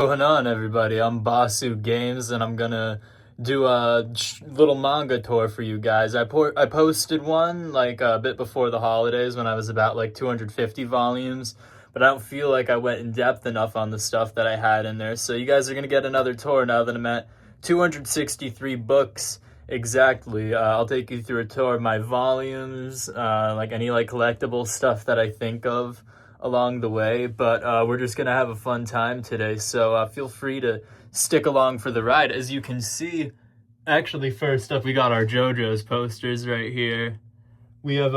Going on, everybody? I'm Basu Games, and I'm gonna do a little manga tour for you guys. I posted one like a bit before the holidays when I was about like 250 volumes, but I don't feel like I went in depth enough on the stuff that I had in there. So you guys are gonna get another tour now that I'm at 263 books exactly. I'll take you through a tour of my volumes, like any like collectible stuff that I think of along the way, but we're just gonna have a fun time today, so feel free to stick along for the ride. As you can see, actually, first up we got our JoJo's posters right here. We have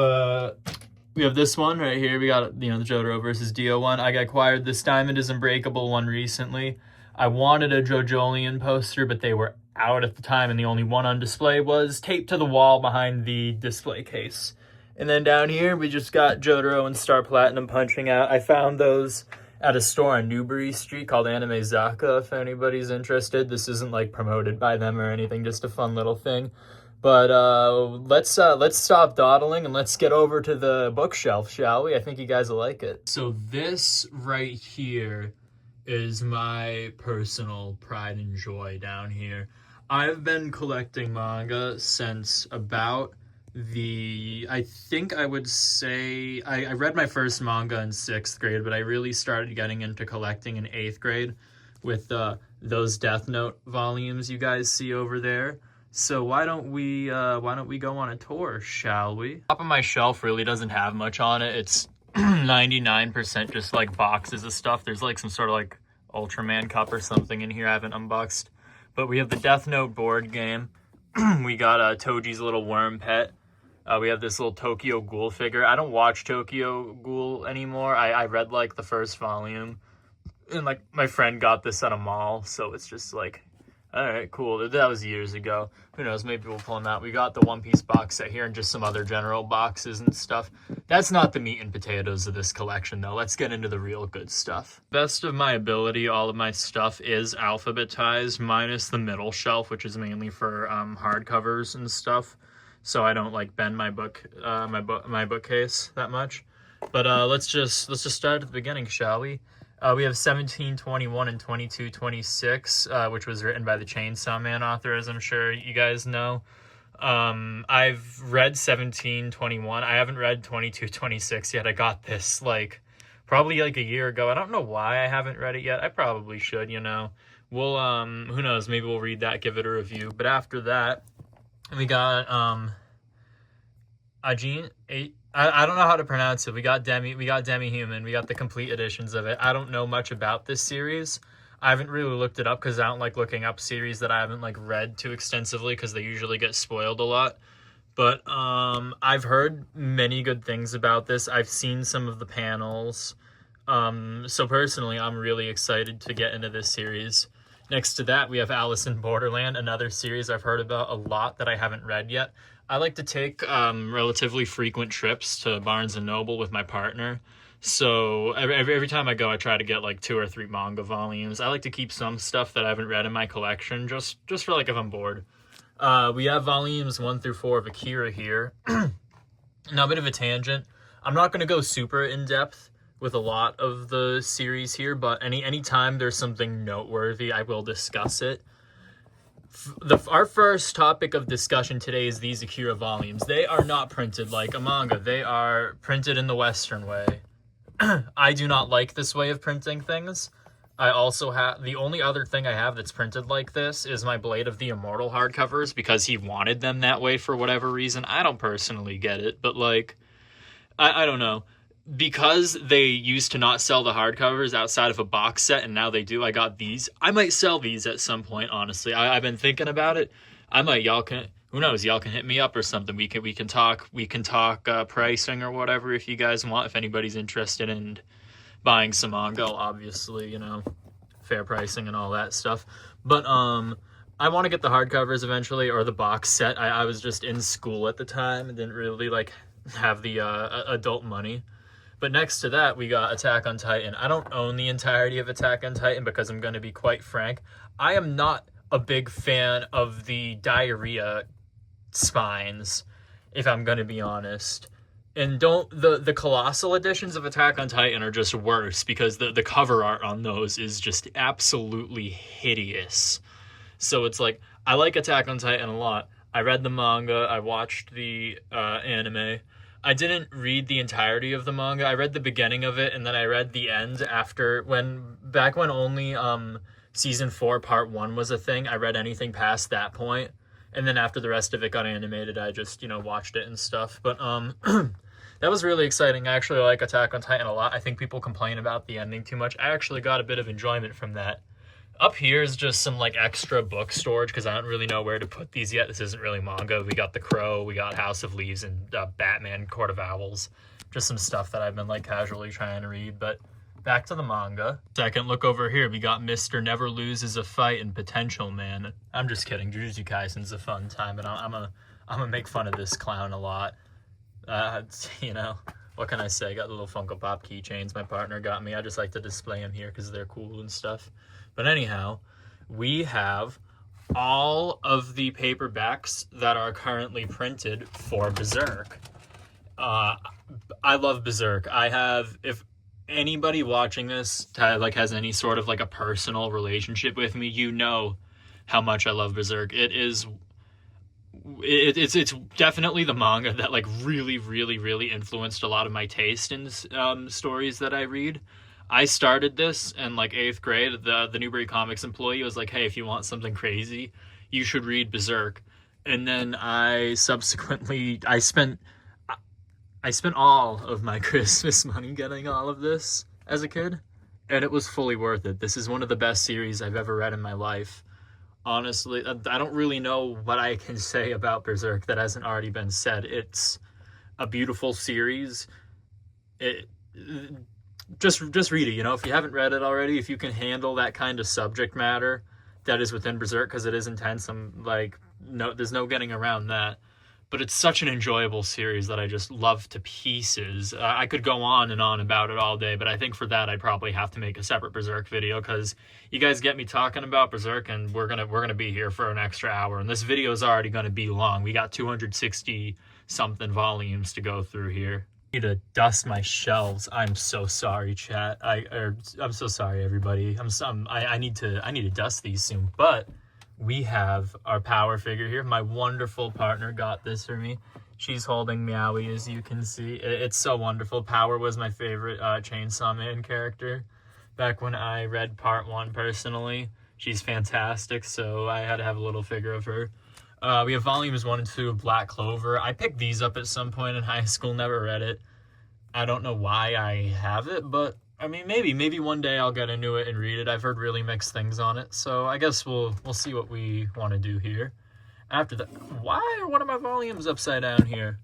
this one right here. We got, the JoJo versus Dio one. I acquired this Diamond is Unbreakable one recently. I wanted a JoJolion poster, but they were out at the time, and the only one on display was taped to the wall behind the display case. And then down here, we just got Jotaro and Star Platinum punching out. I found those at a store on Newbury Street called Anime Zaka, if anybody's interested. This isn't like promoted by them or anything, just a fun little thing. But let's stop dawdling and let's get over to the bookshelf, shall we? I think you guys will like it. So this right here is my personal pride and joy down here. I've been collecting manga since about I think I would say, I read my first manga in 6th grade, but I really started getting into collecting in 8th grade with those Death Note volumes you guys see over there. So why don't we go on a tour, shall we? Top of my shelf really doesn't have much on it. It's 99% just like boxes of stuff. There's like some sort of like Ultraman cup or something in here I haven't unboxed. But we have the Death Note board game. We got Toji's little worm pet. We have this little Tokyo Ghoul figure. I don't watch Tokyo Ghoul anymore. I read like the first volume, and like my friend got this at a mall, so it's just like, all right, cool. That was years ago. Who knows? Maybe we'll pull them out. We got the One Piece box set here and just some other general boxes and stuff. That's not the meat and potatoes of this collection, though. Let's get into the real good stuff. Best of my ability, all of my stuff is alphabetized, minus the middle shelf, which is mainly for hardcovers and stuff. So I don't like bend my bookcase that much. But let's just start at the beginning, shall we? We have 1721 and 2226, which was written by the Chainsaw Man author, as I'm sure you guys know. I've read 1721. I haven't read 2226 yet. I got this like probably like a year ago. I don't know why I haven't read it yet. I probably should, you know. We'll who knows, maybe we'll read that, give it a review. But after that, we got Ajin 8. I don't know how to pronounce it. We got Demi-Human. We got the complete editions of it. I don't know much about this series. I haven't really looked it up because I don't like looking up series that I haven't like read too extensively because they usually get spoiled a lot. But I've heard many good things about this. I've seen some of the panels. So personally, I'm really excited to get into this series. Next to that, we have Alice in Borderland, another series I've heard about a lot that I haven't read yet. I like to take relatively frequent trips to Barnes & Noble with my partner. So every time I go, I try to get like 2 or 3 manga volumes. I like to keep some stuff that I haven't read in my collection, just for like if I'm bored. We have volumes 1 through 4 of Akira here. Now, a bit of a tangent. I'm not going to go super in-depth with a lot of the series here, but anytime there's something noteworthy, I will discuss it. Our first topic of discussion today is these Akira volumes. They are not printed like a manga. They are printed in the Western way. I do not like this way of printing things. I also have, the only other thing I have that's printed like this is my Blade of the Immortal hardcovers because he wanted them that way for whatever reason. I don't personally get it, but like, I don't know. Because they used to not sell the hardcovers outside of a box set, and now they do, I got these. I might sell these at some point, honestly. I've been thinking about it. Who knows, y'all can hit me up or something. We can talk pricing or whatever if you guys want, if anybody's interested in buying some manga, obviously, you know, fair pricing and all that stuff. But I want to get the hardcovers eventually, or the box set. I was just in school at the time and didn't really like have the adult money. But next to that, we got Attack on Titan. I don't own the entirety of Attack on Titan because I'm going to be quite frank. I am not a big fan of the diarrhea spines, if I'm going to be honest. And don't the colossal editions of Attack on Titan are just worse because the cover art on those is just absolutely hideous. So it's like, I like Attack on Titan a lot. I read the manga, I watched the anime. I didn't read the entirety of the manga. I read the beginning of it, and then I read the end after, back when only season 4 part 1 was a thing. I read anything past that point, and then after the rest of it got animated, I just, watched it and stuff. But that was really exciting. I actually like Attack on Titan a lot. I think people complain about the ending too much. I actually got a bit of enjoyment from that. Up here is just some like extra book storage because I don't really know where to put these yet. This isn't really manga. We got The Crow, we got House of Leaves, and Batman Court of Owls. Just some stuff that I've been like casually trying to read. But back to the manga. Second, look over here. We got Mr. Never Loses a Fight and Potential Man. I'm just kidding. Jujutsu Kaisen's a fun time, but I'm gonna make fun of this clown a lot. What can I say? Got the little Funko Pop keychains my partner got me. I just like to display them here because they're cool and stuff. But anyhow, we have all of the paperbacks that are currently printed for Berserk. I love Berserk. If anybody watching this has any sort of like a personal relationship with me, you know how much I love Berserk. It's definitely the manga that like really, really, really influenced a lot of my taste in stories that I read. I started this in like 8th grade. The Newbury Comics employee was like, hey, if you want something crazy, you should read Berserk. And then I spent all of my Christmas money getting all of this as a kid, and it was fully worth it. This is one of the best series I've ever read in my life. Honestly, I don't really know what I can say about Berserk that hasn't already been said. It's a beautiful series. Just read it, if you haven't read it already, if you can handle that kind of subject matter that is within Berserk, because it is intense, there's no getting around that. But it's such an enjoyable series that I just love to pieces. I could go on and on about it all day, but I think for that I'd probably have to make a separate Berserk video, because you guys get me talking about Berserk and we're gonna be here for an extra hour, and this video is already gonna be long. We got 260 something volumes to go through here. I need to dust my shelves. I'm so sorry, chat. I'm so sorry, everybody. I need to dust these soon. But we have our power figure here. My wonderful partner got this for me. She's holding Meowie, as you can see. It's so wonderful. Power was my favorite Chainsaw Man character back when I read part 1 personally. She's fantastic, so I had to have a little figure of her. We have volumes 1 and 2 of Black Clover. I picked these up at some point in high school, never read it. I don't know why I have it, but I mean, maybe one day I'll get into it and read it. I've heard really mixed things on it, so I guess we'll see what we want to do here. After that, why are one of my volumes upside down here?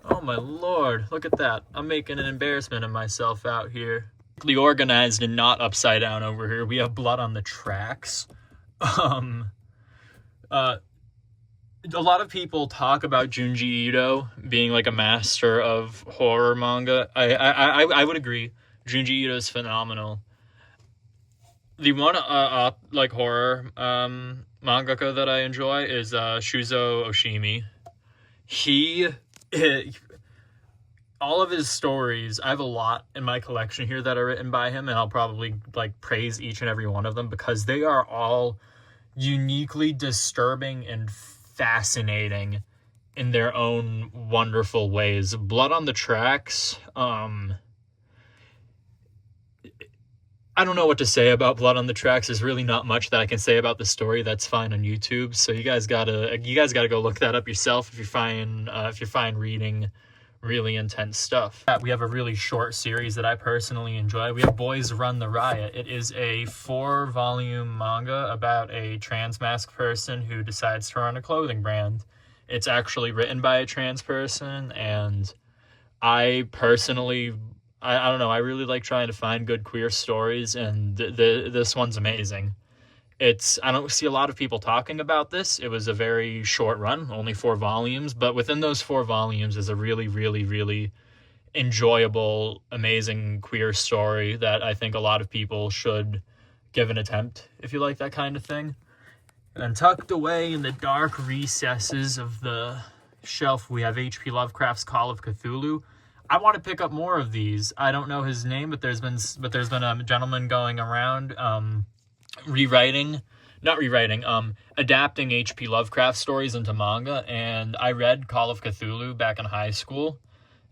Oh my lord, look at that. I'm making an embarrassment of myself out here. Organized and not upside down over here. We have Blood on the Tracks. A lot of people talk about Junji Ito being like a master of horror manga. I would agree. Junji Ito is phenomenal. The one like horror mangaka that I enjoy is Shuzo Oshimi. All of his stories, I have a lot in my collection here that are written by him, and I'll probably like praise each and every one of them because they are all uniquely disturbing and fascinating in their own wonderful ways. Blood on the Tracks, I don't know what to say about Blood on the Tracks. There's really not much that I can say about the story. That's fine on YouTube. So you guys gotta go look that up yourself if you're fine reading really intense stuff. We have a really short series that I personally enjoy. We have Boys Run the Riot. It is a 4-volume manga about a trans masked person who decides to run a clothing brand. It's actually written by a trans person, and I personally, I don't know, I really like trying to find good queer stories, and this one's amazing. I don't see a lot of people talking about this. It was a very short run, only 4 volumes, but within those 4 volumes is a really, really, really enjoyable, amazing queer story that I think a lot of people should give an attempt if you like that kind of thing. And tucked away in the dark recesses of the shelf, we have H.P. Lovecraft's Call of Cthulhu. I want to pick up more of these. I don't know his name, but there's been a gentleman going around adapting H.P. Lovecraft stories into manga, and I read Call of Cthulhu back in high school,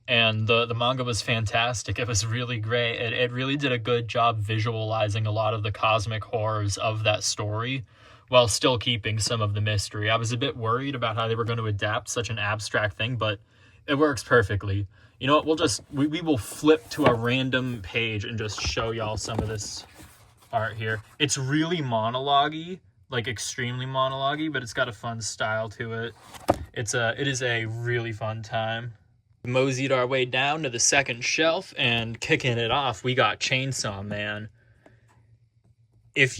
and the manga was fantastic. It was really great. It really did a good job visualizing a lot of the cosmic horrors of that story while still keeping some of the mystery. I was a bit worried about how they were going to adapt such an abstract thing, but it works perfectly. You know what, we will flip to a random page and just show y'all some of this art here. It's really monologue-y, like extremely monologue-y, but it's got a fun style to it. It is a really fun time. Moseyed our way down to the second shelf, and kicking it off, we got Chainsaw Man. If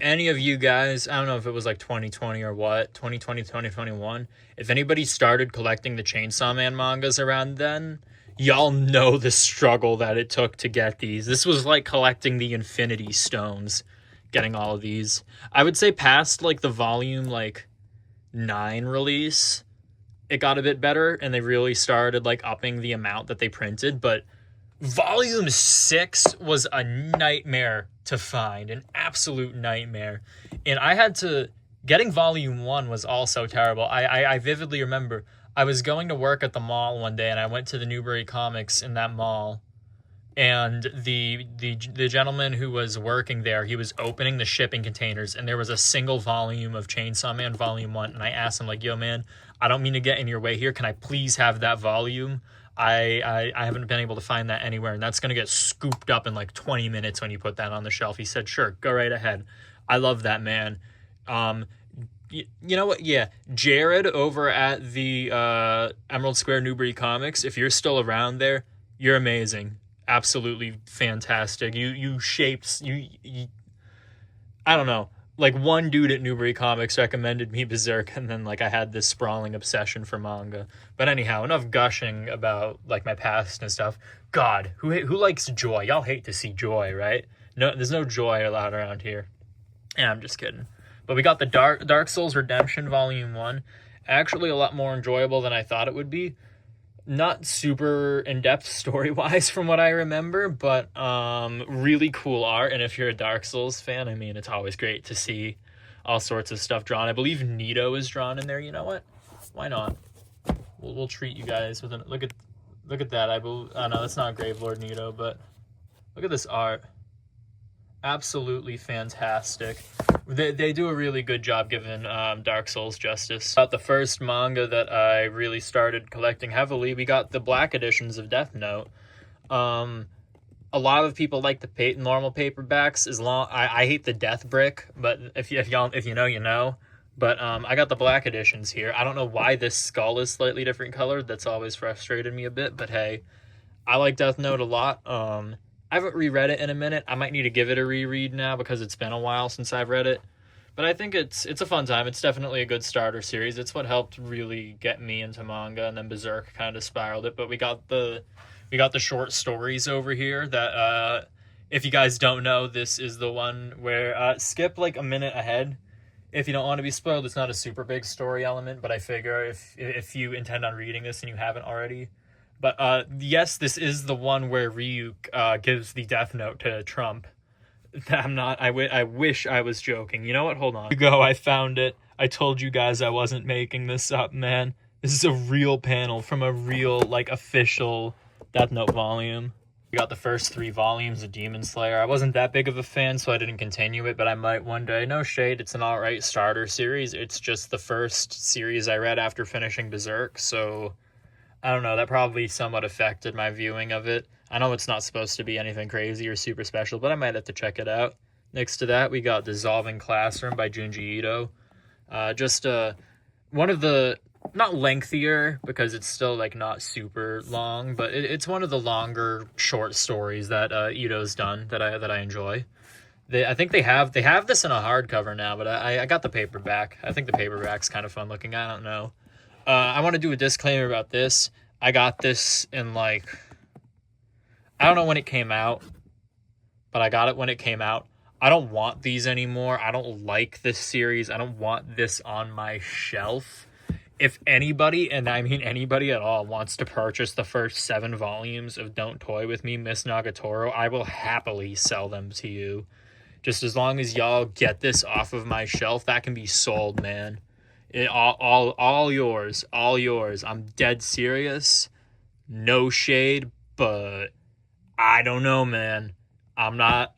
any of you guys, I don't know if it was like 2020 or what, 2020, 2021, if anybody started collecting the Chainsaw Man mangas around then, y'all know the struggle that it took to get these. This was like collecting the Infinity Stones, getting all of these. I would say past like the volume like 9 release, it got a bit better, and they really started like upping the amount that they printed, but volume 6 was a nightmare to find, an absolute nightmare. And getting volume 1 was also terrible. I vividly remember I was going to work at the mall one day, and I went to the Newbury Comics in that mall, and the gentleman who was working there, he was opening the shipping containers, and there was a single volume of Chainsaw Man volume 1, and I asked him, like, yo man, I don't mean to get in your way here, can I please have that volume? I haven't been able to find that anywhere, and that's going to get scooped up in like 20 minutes when you put that on the shelf. He said, sure, go right ahead. I love that, man. You know what? Yeah, Jared over at the Emerald Square Newbury Comics, if you're still around there, you're amazing. Absolutely fantastic. You shaped, I don't know. Like, one dude at Newbury Comics recommended me Berserk, and then like I had this sprawling obsession for manga. But anyhow, enough gushing about like my past and stuff. God, who likes joy? Y'all hate to see joy, right? No, there's no joy allowed around here. Yeah, I'm just kidding. But we got the Dark Souls Redemption Volume 1. Actually a lot more enjoyable than I thought it would be. Not super in-depth story-wise from what I remember, but really cool art. And if you're a Dark Souls fan, I mean, it's always great to see all sorts of stuff drawn. I believe Nito is drawn in there. You know what? Why not? We'll treat you guys with look at that. I know that's not Gravelord Nito, but look at this art. Absolutely fantastic. They do a really good job giving Dark Souls justice. About the first manga that I really started collecting heavily, we got the black editions of Death Note. A lot of people like the normal paperbacks. I hate the Death Brick, but if you know, you know. But I got the black editions here. I don't know why this skull is slightly different colored. That's always frustrated me a bit. But hey, I like Death Note a lot. I haven't reread it in a minute. I might need to give it a reread now because it's been a while since I've read it. But I think it's a fun time. It's definitely a good starter series. It's what helped really get me into manga, and then Berserk kind of spiraled it. But we got the short stories over here that if you guys don't know, this is the one where skip like a minute ahead if you don't want to be spoiled. It's not a super big story element, but I figure if you intend on reading this and you haven't already. But yes, this is the one where Ryuk gives the Death Note to Trump. I wish I was joking. You know what? Hold on. Here you go. I found it. I told you guys I wasn't making this up, man. This is a real panel from a real, like, official Death Note volume. We got the first 3 volumes of Demon Slayer. I wasn't that big of a fan, so I didn't continue it, but I might one day. No shade. It's an alright starter series. It's just the first series I read after finishing Berserk, so I don't know, that probably somewhat affected my viewing of it. I know it's not supposed to be anything crazy or super special, but I might have to check it out. Next to that, we got Dissolving Classroom by Junji Ito. Just one of the, not lengthier, because it's still like not super long, but it's one of the longer short stories that Ito's done that I enjoy. I think they have this in a hardcover now, but I got the paperback. I think the paperback's kind of fun looking. I don't know. I want to do a disclaimer about this. I got this in like, I don't know when it came out, but I got it when it came out. I don't want these anymore. I don't like this series. I don't want this on my shelf. If anybody, and I mean anybody at all, wants to purchase the first 7 volumes of Don't Toy With Me, Miss Nagatoro, I will happily sell them to you. Just as long as y'all get this off of my shelf, that can be sold, man. All yours, all yours. I'm dead serious. No shade, but I don't know, man. I'm not.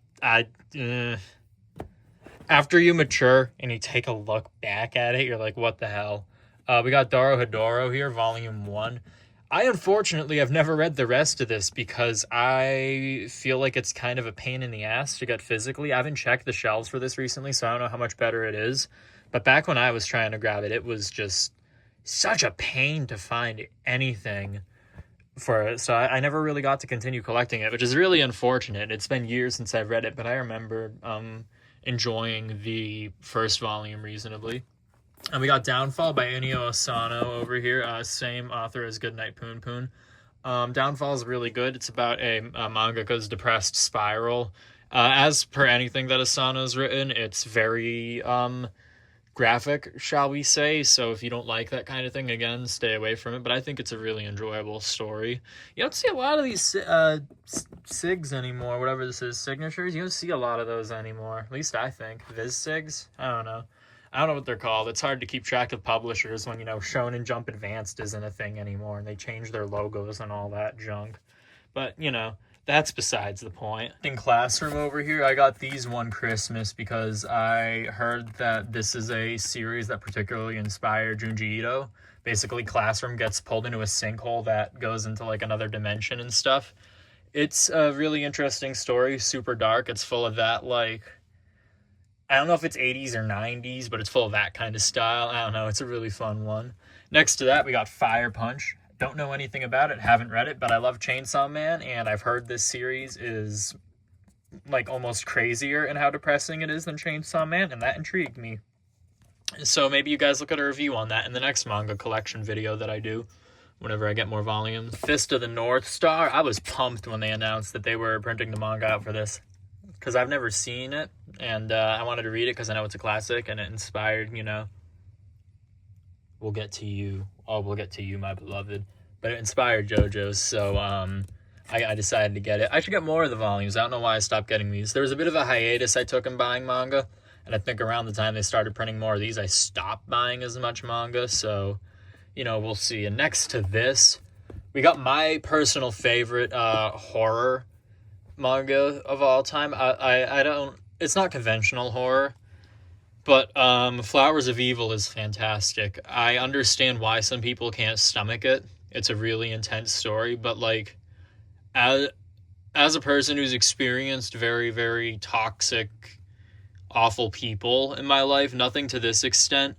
After you mature and you take a look back at it, you're like, what the hell? We got Doro Hedoro here, Volume 1. I unfortunately have never read the rest of this because I feel like it's kind of a pain in the ass to get physically. I haven't checked the shelves for this recently, so I don't know how much better it is. But back when I was trying to grab it, it was just such a pain to find anything for it. So I never really got to continue collecting it, which is really unfortunate. It's been years since I've read it, but I remember enjoying the first volume reasonably. And we got Downfall by Inio Asano over here, same author as Goodnight Poon Poon. Downfall is really good. It's about a mangaka's depressed spiral. As per anything that Asano's written, it's very graphic, shall we say. So if you don't like that kind of thing, again, stay away from it. But I think it's a really enjoyable story. You don't see a lot of these SIGs anymore, whatever this is, signatures. You don't see a lot of those anymore. At least I think. Viz SIGs? I don't know what they're called. It's hard to keep track of publishers when, Shonen Jump Advanced isn't a thing anymore and they change their logos and all that junk. But, that's besides the point. In Classroom over here, I got these one Christmas because I heard that this is a series that particularly inspired Junji Ito. Basically, Classroom gets pulled into a sinkhole that goes into, another dimension and stuff. It's a really interesting story, super dark. It's full of that, I don't know if it's 80s or 90s, but it's full of that kind of style. I don't know. It's a really fun one. Next to that, we got Fire Punch. Don't know anything about it. Haven't read it, but I love Chainsaw Man, and I've heard this series is, almost crazier in how depressing it is than Chainsaw Man, and that intrigued me. So maybe you guys look at a review on that in the next manga collection video that I do whenever I get more volumes. Fist of the North Star. I was pumped when they announced that they were printing the manga out for this, because I've never seen it, and I wanted to read it because I know it's a classic, and it inspired, We'll get to you. Oh, we'll get to you, my beloved. But it inspired JoJo's, so I decided to get it. I should get more of the volumes. I don't know why I stopped getting these. There was a bit of a hiatus I took in buying manga, and I think around the time they started printing more of these, I stopped buying as much manga, so, we'll see. And next to this, we got my personal favorite horror manga of all time. I don't, it's not conventional horror, but Flowers of Evil is fantastic. I understand why some people can't stomach it. It's a really intense story, but as a person who's experienced very, very toxic, awful people in my life, nothing to this extent,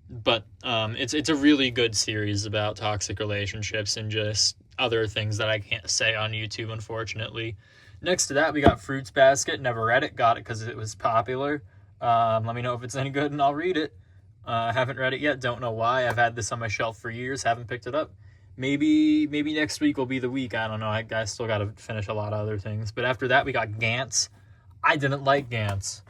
but it's a really good series about toxic relationships and just other things that I can't say on YouTube, unfortunately. Next to that, we got Fruits Basket. Never read it. Got it because it was popular. Let me know if it's any good and I'll read it. Haven't read it yet. Don't know why. I've had this on my shelf for years. Haven't picked it up. Maybe next week will be the week. I don't know. I still got to finish a lot of other things. But after that, we got Gantz. I didn't like Gantz.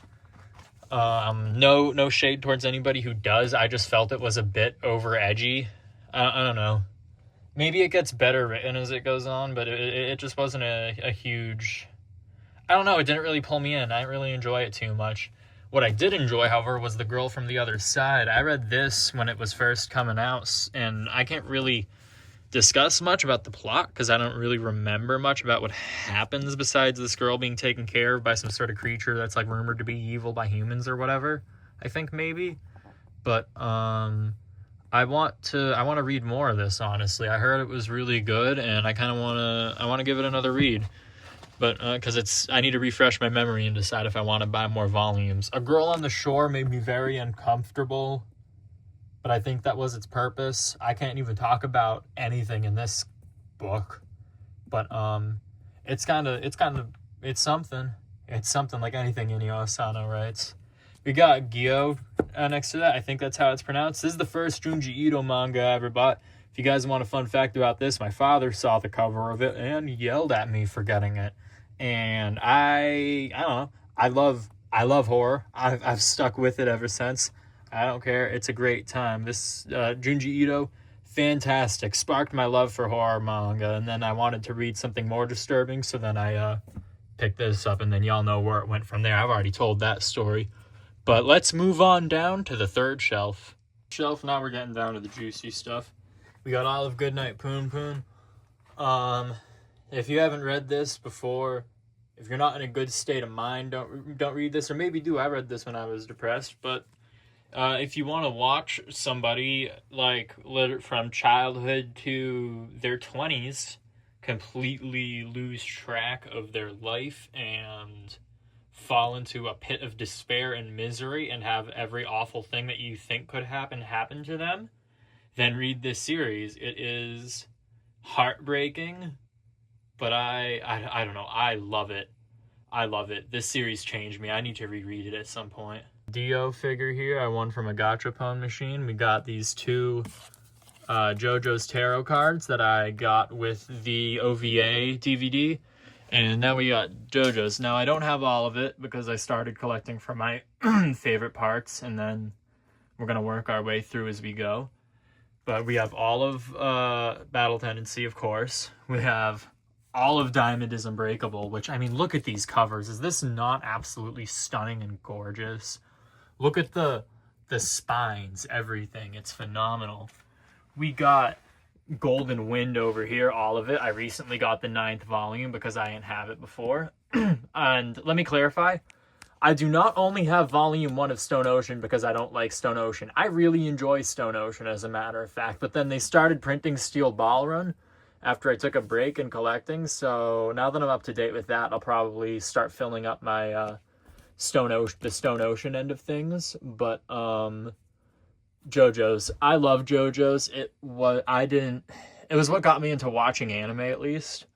No shade towards anybody who does. I just felt it was a bit over edgy. I don't know. Maybe it gets better written as it goes on, but it just wasn't a huge... I don't know. It didn't really pull me in. I didn't really enjoy it too much. What I did enjoy, however, was The Girl from the Other Side. I read this when it was first coming out, and I can't really discuss much about the plot because I don't really remember much about what happens besides this girl being taken care of by some sort of creature that's rumored to be evil by humans or whatever. I think maybe. But I want to read more of this, honestly. I heard it was really good, and I kind of want to give it another read. But because I need to refresh my memory and decide if I want to buy more volumes. A Girl on the Shore made me very uncomfortable, but I think that was its purpose. I can't even talk about anything in this book, but it's something. It's something like anything Inio Asano writes. We got Gyo next to that. I think that's how it's pronounced. This is the first Junji Ito manga I ever bought. If you guys want a fun fact about this, my father saw the cover of it and yelled at me for getting it. And I don't know. I love horror. I've stuck with it ever since. I don't care. It's a great time. This Junji Ito, fantastic. Sparked my love for horror manga, and then I wanted to read something more disturbing, so then I picked this up, and then y'all know where it went from there. I've already told that story. But let's move on down to the third shelf. Now we're getting down to the juicy stuff. We got Olive Goodnight Poon Poon. If you haven't read this before, if you're not in a good state of mind, don't read this, or maybe do. I read this when I was depressed, but if you want to watch somebody like from childhood to their 20s completely lose track of their life and fall into a pit of despair and misery and have every awful thing that you think could happen to them, then read this series. It is heartbreaking, but I don't know. I love it. This series changed me. I need to reread it at some point. Dio figure here. I won from a gachapon machine. We got these two JoJo's Tarot cards that I got with the OVA DVD. And now we got JoJo's. Now, I don't have all of it because I started collecting from my favorite parts, and then we're going to work our way through as we go. But we have all of Battle Tendency, of course. We have all of Diamond is Unbreakable, which, I mean, look at these covers. Is this not absolutely stunning and gorgeous? Look at the spines, everything. It's phenomenal. We got Golden Wind over here, all of it. I recently got the 9th volume because I didn't have it before. And let me clarify. I do not only have volume 1 of Stone Ocean because I don't like Stone Ocean. I really enjoy Stone Ocean, as a matter of fact. But then they started printing Steel Ball Run after I took a break in collecting. So now that I'm up to date with that, I'll probably start filling up my the Stone Ocean end of things. But JoJo's. I love JoJo's. It was what got me into watching anime, at least.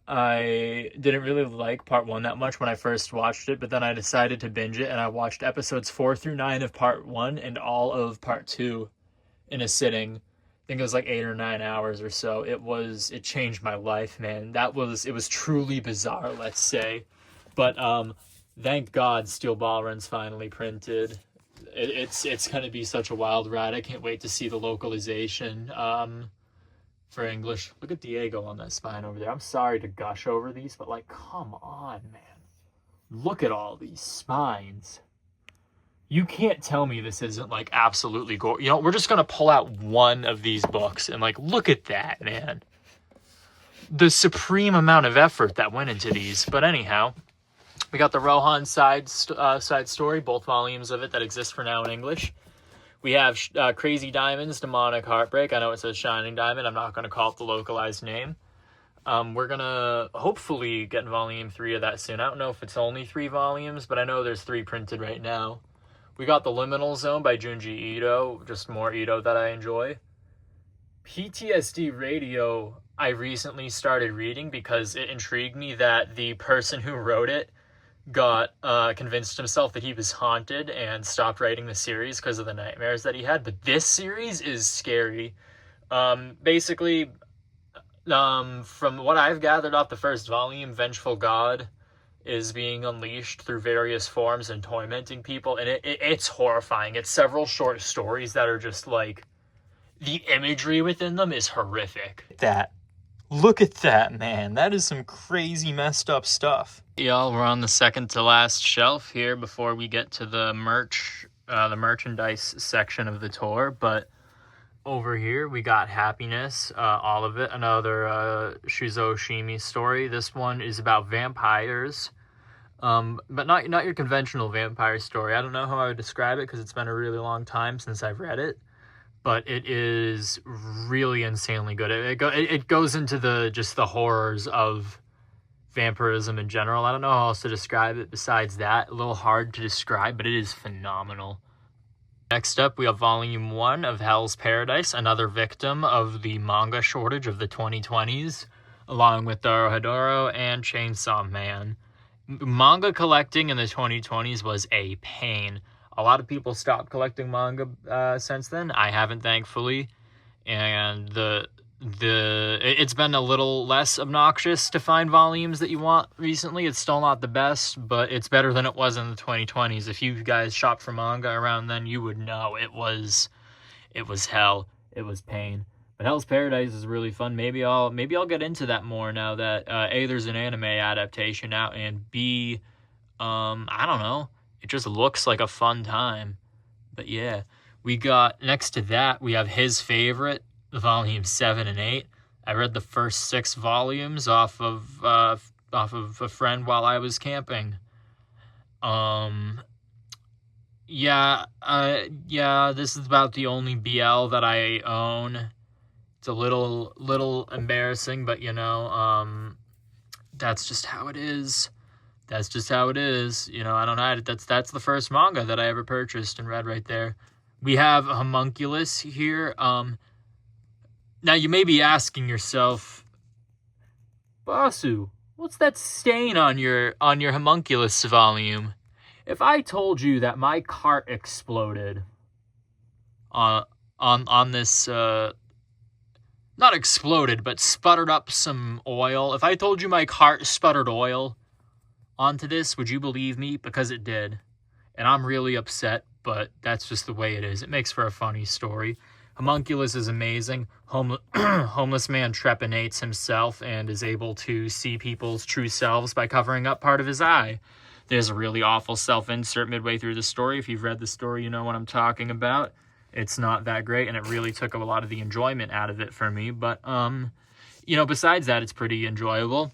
I didn't really like part 1 that much when I first watched it, but then I decided to binge it, and I watched episodes 4 through 9 of part 1 and all of part 2 in a sitting. I think it was like 8 or 9 hours or so. It changed my life, man. It was truly bizarre, let's say. But thank God Steel Ball Run's finally printed. It's going to be such a wild ride. I can't wait to see the localization for English. Look at Diego on that spine over there. I'm sorry to gush over these, but like, come on, man. Look at all these spines. You can't tell me this isn't like absolutely gorgeous. You know, we're just going to pull out one of these books and like, look at that, man. The supreme amount of effort that went into these. But anyhow, we got the Rohan side story, both volumes of it that exist for now in English. We have Crazy Diamond's Demonic Heartbreak. I know it says Shining Diamond. I'm not going to call it the localized name. We're going to hopefully get volume 3 of that soon. I don't know if it's only 3 volumes, but I know there's 3 printed right now. We got The Liminal Zone by Junji Ito. Just more Ito that I enjoy. PTSD Radio, I recently started reading because it intrigued me that the person who wrote it got convinced himself that he was haunted and stopped writing the series because of the nightmares that he had. But this series is scary. Basically, from what I've gathered off the first volume, Vengeful God is being unleashed through various forms and tormenting people, and it's horrifying. It's several short stories that are just like, the imagery within them is horrific. Look at that, man. That is some crazy messed up stuff. Y'all, we're on the second to last shelf here before we get to the merchandise section of the tour. But over here, we got Happiness, all of it. Another Shuzo Oshimi story. This one is about vampires, but not your conventional vampire story. I don't know how I would describe it because it's been a really long time since I've read it. But it is really insanely good. It goes into the horrors of vampirism in general. I don't know how else to describe it besides that. A little hard to describe, but it is phenomenal. Next up, we have Volume 1 of Hell's Paradise, another victim of the manga shortage of the 2020s, along with Dorohedoro and Chainsaw Man. Manga collecting in the 2020s was a pain. A lot of people stopped collecting manga since then. I haven't, thankfully. And the it's been a little less obnoxious to find volumes that you want recently. It's still not the best, but it's better than it was in the 2020s. If you guys shopped for manga around then, you would know it was hell. It was pain. But Hell's Paradise is really fun. Maybe I'll get into that more now that A, there's an anime adaptation out, and B, I don't know. It just looks like a fun time. But yeah, we got next to that, we have his favorite, volume 7 and 8. I read the first 6 volumes off of a friend while I was camping. Yeah, this is about the only BL that I own. It's a little embarrassing, but that's just how it is. That's just how it is. I don't know. That's the first manga that I ever purchased and read right there. We have Homunculus here. Now you may be asking yourself, Basu, what's that stain on your Homunculus volume? If I told you that my cart exploded on this not exploded, but sputtered up some oil. If I told you my cart sputtered oil onto this, would you believe me? Because it did. And I'm really upset, but that's just the way it is. It makes for a funny story. Homunculus is amazing. Homeless man trepanates himself and is able to see people's true selves by covering up part of his eye. There's a really awful self-insert midway through the story. If you've read the story, you know what I'm talking about. It's not that great, and it really took a lot of the enjoyment out of it for me. But, besides that, it's pretty enjoyable.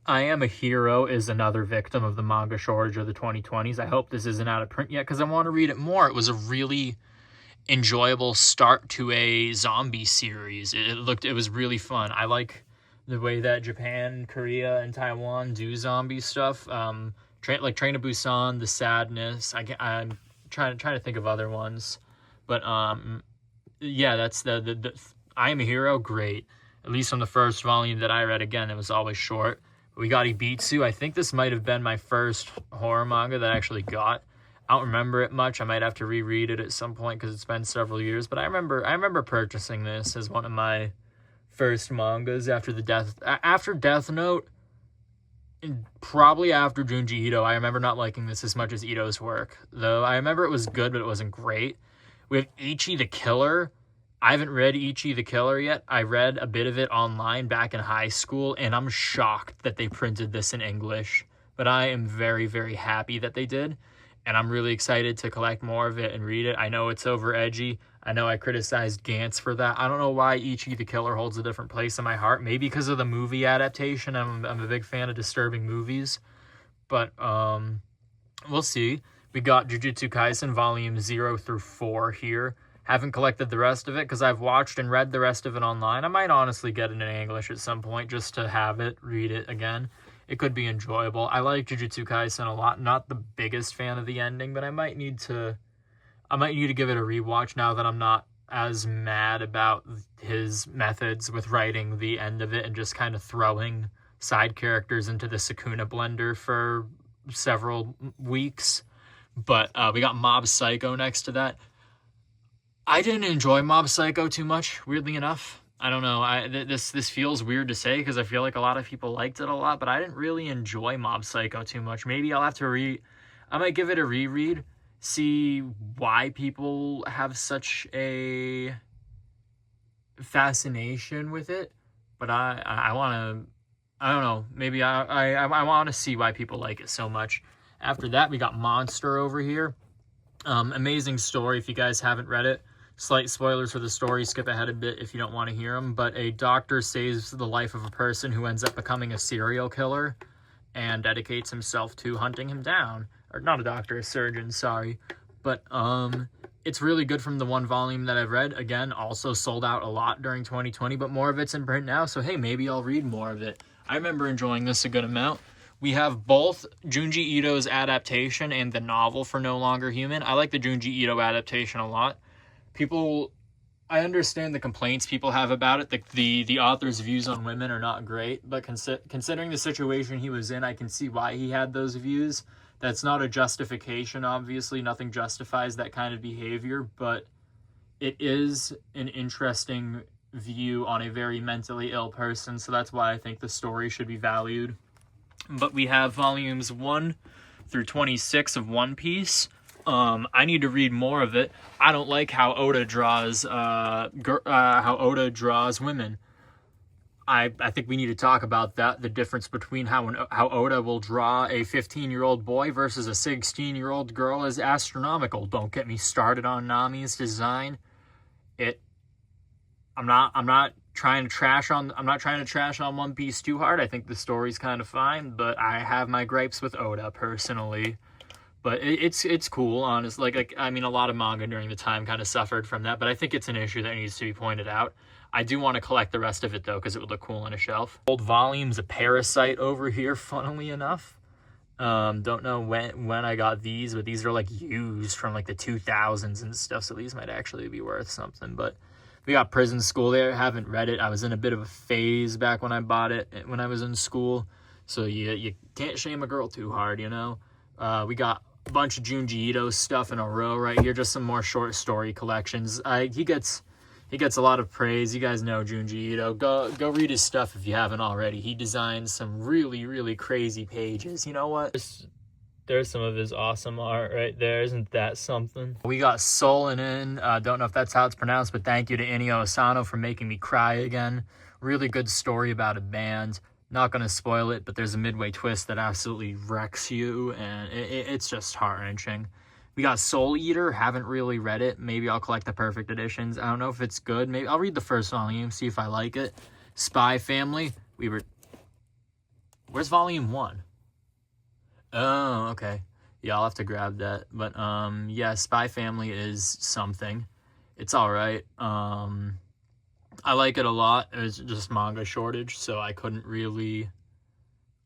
I Am a Hero is another victim of the manga shortage of the 2020s. I hope this isn't out of print yet, because I want to read it more. It was a really enjoyable start to a zombie series. It was really fun. I like the way that Japan, Korea, and Taiwan do zombie stuff. Train to Busan, The Sadness. I'm trying to think of other ones. But, yeah, that's the I Am a Hero, great. At least from the first volume that I read, again, it was always short. We got Ibitsu. I think this might have been my first horror manga that I actually got. I don't remember it much. I might have to reread it at some point because it's been several years. But I remember purchasing this as one of my first mangas after Death Note, and probably after Junji Ito. I remember not liking this as much as Ito's work, though. I remember it was good, but it wasn't great. We have Ichi the Killer. I haven't read Ichi the Killer yet. I read a bit of it online back in high school, and I'm shocked that they printed this in English. But I am very, very happy that they did, and I'm really excited to collect more of it and read it. I know it's over edgy. I know I criticized Gantz for that. I don't know why Ichi the Killer holds a different place in my heart. Maybe because of the movie adaptation. I'm a big fan of disturbing movies. But we'll see. We got Jujutsu Kaisen Volume 0 through 4 here. Haven't collected the rest of it because I've watched and read the rest of it online. I might honestly get it in English at some point just to have it, read it again. It could be enjoyable. I like Jujutsu Kaisen a lot. Not the biggest fan of the ending, but I might need to give it a rewatch now that I'm not as mad about his methods with writing the end of it and just kind of throwing side characters into the Sakuna blender for several weeks. But we got Mob Psycho next to that. I didn't enjoy Mob Psycho too much, weirdly enough. I don't know. This feels weird to say because I feel like a lot of people liked it a lot, but I didn't really enjoy Mob Psycho too much. Maybe I'll have to I might give it a reread, see why people have such a fascination with it. But I want to, I don't know, maybe I want to see why people like it so much. After that, we got Monster over here. Amazing story if you guys haven't read it. Slight spoilers for the story, skip ahead a bit if you don't want to hear them. But a doctor saves the life of a person who ends up becoming a serial killer and dedicates himself to hunting him down. Or not a doctor, a surgeon, sorry. But it's really good from the one volume that I've read. Again, also sold out a lot during 2020, but more of it's in print now. So hey, maybe I'll read more of it. I remember enjoying this a good amount. We have both Junji Ito's adaptation and the novel for No Longer Human. I like the Junji Ito adaptation a lot. I understand the complaints people have about it. The author's views on women are not great, but considering the situation he was in, I can see why he had those views. That's not a justification, obviously. Nothing justifies that kind of behavior, but it is an interesting view on a very mentally ill person, so that's why I think the story should be valued. But we have volumes 1 through 26 of One Piece. I need to read more of it. I don't like how Oda draws women. I think we need to talk about that. The difference between how Oda will draw a 15-year-old boy versus a 16-year-old girl is astronomical. Don't get me started on Nami's design. I'm not trying to trash on One Piece too hard. I think the story's kind of fine, but I have my gripes with Oda personally. But it's cool, honestly. Like I mean, a lot of manga during the time kind of suffered from that, but I think it's an issue that needs to be pointed out. I do want to collect the rest of it, though, because it would look cool on a shelf. Old volumes of Parasite over here, funnily enough. Don't know when I got these, but these are, like, used from, like, the 2000s and stuff, so these might actually be worth something. But we got Prison School there. Haven't read it. I was in a bit of a phase back when I bought it, when I was in school. So you can't shame a girl too hard, you know? We got a bunch of Junji Ito stuff in a row right here. Just some more short story collections. He gets a lot of praise. You guys know Junji Ito. Go read his stuff if you haven't already. He designs some really, really crazy pages. You know what? There's some of his awesome art right there. Isn't that something? We got Solinen. Don't know if that's how it's pronounced, but thank you to Inio Asano for making me cry again. Really good story about a band. Not going to spoil it, but there's a midway twist that absolutely wrecks you, and it's just heart-wrenching. We got Soul Eater. Haven't really read it. Maybe I'll collect the perfect editions. I don't know if it's good. Maybe I'll read the first volume, see if I like it. Spy Family. Where's volume 1? Oh, okay. Yeah, I'll have to grab that. But, yeah, Spy Family is something. It's all right. I like it a lot. It's just manga shortage, so I couldn't really...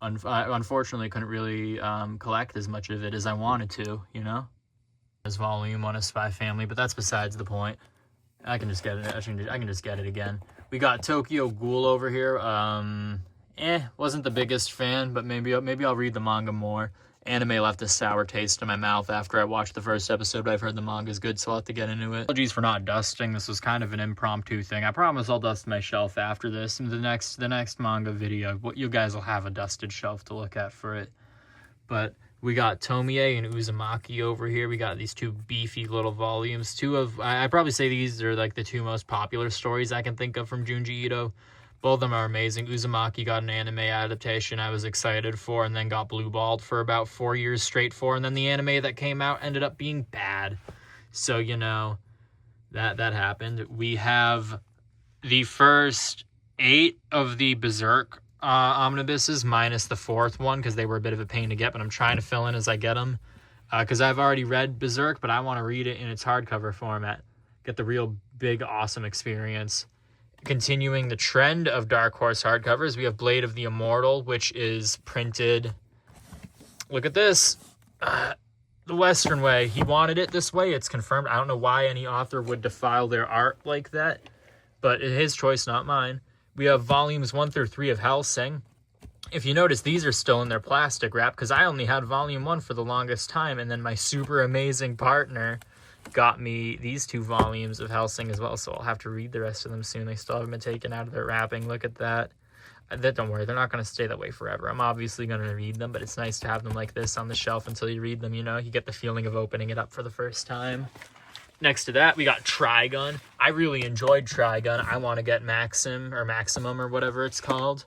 unfortunately, couldn't really collect as much of it as I wanted to, you know? There's volume 1 of Spy Family, but that's besides the point. I can just get it. I can just get it again. We got Tokyo Ghoul over here. Wasn't the biggest fan, but maybe I'll read the manga more. Anime left a sour taste in my mouth after I watched the first episode, but I've heard the manga's good, so I'll have to get into it. Apologies for not dusting. This was kind of an impromptu thing. I promise I'll dust my shelf after this. In the next manga video, you guys will have a dusted shelf to look at for it. But we got Tomie and Uzumaki over here. We got these two beefy little volumes. I'd probably say these are like the two most popular stories I can think of from Junji Ito. Both of them are amazing. Uzumaki got an anime adaptation I was excited for, and then got blueballed for about 4 years straight for, and then the anime that came out ended up being bad. So, you know, that happened. We have the first 8 of the Berserk omnibuses minus the 4th one, because they were a bit of a pain to get, but I'm trying to fill in as I get them. Because I've already read Berserk, but I want to read it in its hardcover format. Get the real big, awesome experience. Continuing the trend of Dark Horse hardcovers, we have Blade of the Immortal, which is printed... Look at this. The Western way. He wanted it this way. It's confirmed. I don't know why any author would defile their art like that, but it's his choice, not mine. We have volumes 1 through 3 of Hellsing. If you notice, these are still in their plastic wrap, because I only had volume 1 for the longest time, and then my super amazing partner got me these 2 volumes of Hellsing as well, so I'll have to read the rest of them soon. They still haven't been taken out of their wrapping. Look at that. Don't worry, they're not going to stay that way forever. I'm obviously going to read them, but it's nice to have them like this on the shelf until you read them, you know? You get the feeling of opening it up for the first time. Next to that, we got Trigun. I really enjoyed Trigun. I want to get Maximum or whatever it's called.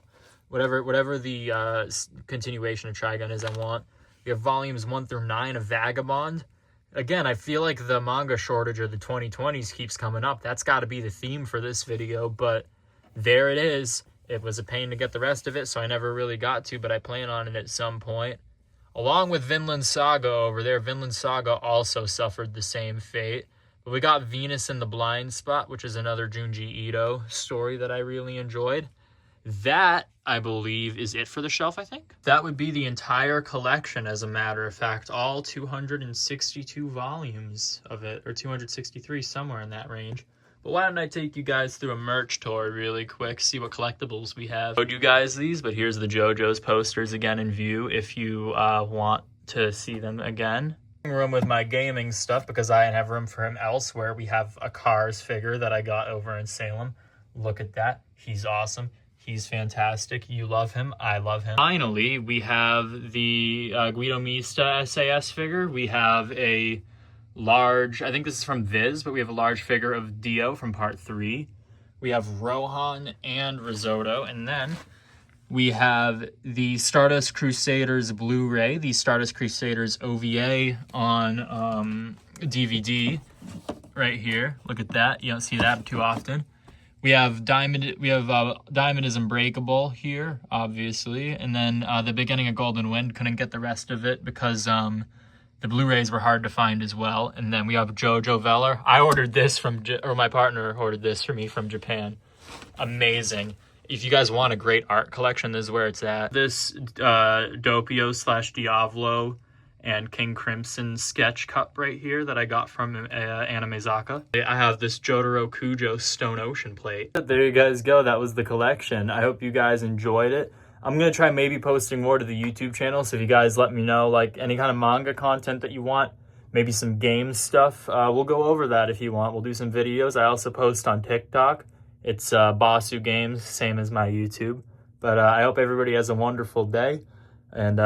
Whatever the continuation of Trigun is, I want. We have volumes 1 through 9 of Vagabond. Again, I feel like the manga shortage of the 2020s keeps coming up. That's got to be the theme for this video, but there it is. It was a pain to get the rest of it, so I never really got to, but I plan on it at some point. Along with Vinland Saga over there, Vinland Saga also suffered the same fate. But we got Venus in the Blind Spot, which is another Junji Ito story that I really enjoyed. That, I believe, is it for the shelf, I think. That would be the entire collection, as a matter of fact. All 262 volumes of it, or 263, somewhere in that range. But why don't I take you guys through a merch tour really quick, see what collectibles we have. I showed you guys these, but here's the JoJo's posters again in view if you want to see them again. Room with my gaming stuff because I have room for him elsewhere. We have a Cars figure that I got over in Salem. Look at that. He's awesome. He's fantastic. You love him. I love him. Finally, we have the Guido Mista SAS figure. We have a large, I think this is from Viz, but we have a large figure of Dio from part 3. We have Rohan and Risotto, and then we have the Stardust Crusaders Blu-ray, the Stardust Crusaders OVA on DVD right here. Look at that. You don't see that too often. We have Diamond. We have Diamond is Unbreakable here, obviously, and then the beginning of Golden Wind. Couldn't get the rest of it because the Blu-rays were hard to find as well. And then we have Jojo Veller. I ordered this from, or my partner ordered this for me from Japan. Amazing. If you guys want a great art collection, this is where it's at. This Doppio / Diavolo and King Crimson sketch cup right here that I got from Animezaka. I have this Jotaro Kujo Stone Ocean plate. There you guys go. That was the collection. I hope you guys enjoyed it. I'm going to try maybe posting more to the YouTube channel, so if you guys let me know, like, any kind of manga content that you want, maybe some game stuff, we'll go over that if you want. We'll do some videos. I also post on TikTok. It's Basu Games, same as my YouTube. But I hope everybody has a wonderful day, and